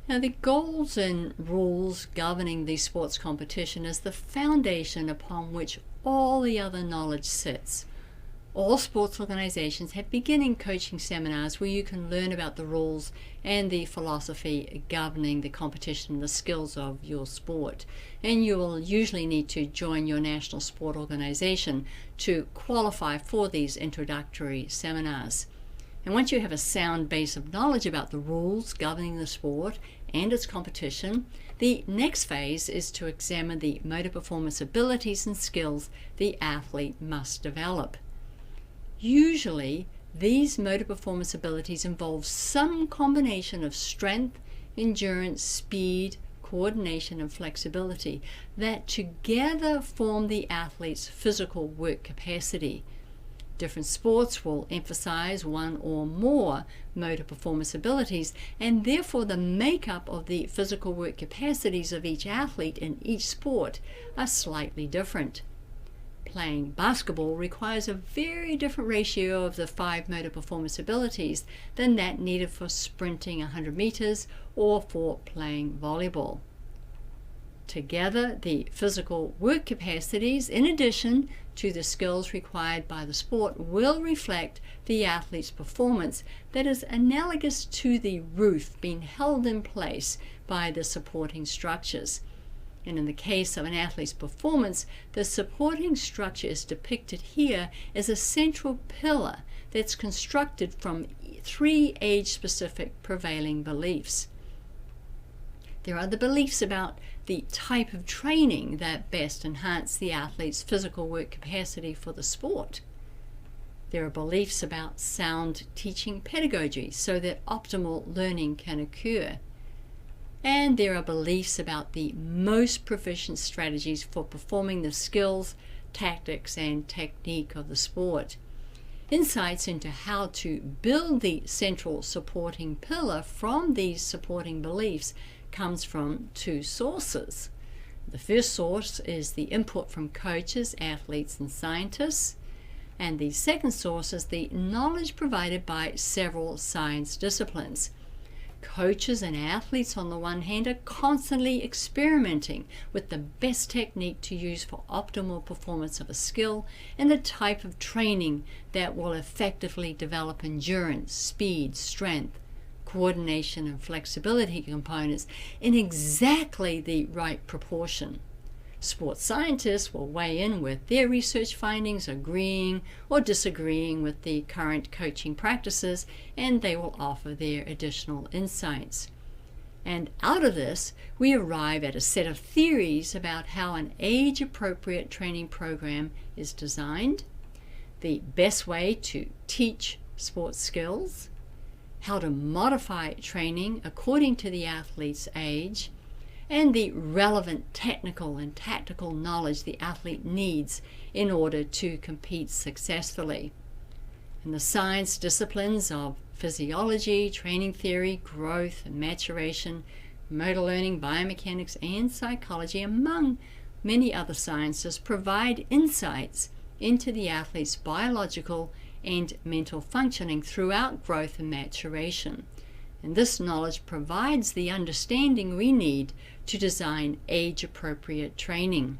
Now, the goals and rules governing the sports competition is the foundation upon which all the other knowledge sits. All sports organizations have beginning coaching seminars where you can learn about the rules and the philosophy governing the competition and the skills of your sport. And you will usually need to join your national sport organization to qualify for these introductory seminars. And once you have a sound base of knowledge about the rules governing the sport and its competition, the next phase is to examine the motor performance abilities and skills the athlete must develop. Usually, these motor performance abilities involve some combination of strength, endurance, speed, coordination, and flexibility that together form the athlete's physical work capacity. Different sports will emphasize one or more motor performance abilities, and therefore the makeup of the physical work capacities of each athlete in each sport are slightly different. Playing basketball requires a very different ratio of the 5 motor performance abilities than that needed for sprinting 100 meters or for playing volleyball. Together, the physical work capacities, in addition to the skills required by the sport, will reflect the athlete's performance that is analogous to the roof being held in place by the supporting structures. And in the case of an athlete's performance, the supporting structure is depicted here as a central pillar that's constructed from 3 age-specific prevailing beliefs. There are the beliefs about the type of training that best enhance the athlete's physical work capacity for the sport. There are beliefs about sound teaching pedagogy so that optimal learning can occur. And there are beliefs about the most proficient strategies for performing the skills, tactics, and technique of the sport. Insights into how to build the central supporting pillar from these supporting beliefs comes from 2 sources. The first source is the input from coaches, athletes, and scientists. And the second source is the knowledge provided by several science disciplines. Coaches and athletes, on the one hand, are constantly experimenting with the best technique to use for optimal performance of a skill and the type of training that will effectively develop endurance, speed, strength, coordination, and flexibility components in exactly the right proportion. Sports scientists will weigh in with their research findings, agreeing or disagreeing with the current coaching practices, and they will offer their additional insights. And out of this, we arrive at a set of theories about how an age-appropriate training program is designed, the best way to teach sports skills, how to modify training according to the athlete's age, and the relevant technical and tactical knowledge the athlete needs in order to compete successfully. And the science disciplines of physiology, training theory, growth and maturation, motor learning, biomechanics, and psychology, among many other sciences, provide insights into the athlete's biological and mental functioning throughout growth and maturation. And this knowledge provides the understanding we need to design age-appropriate training.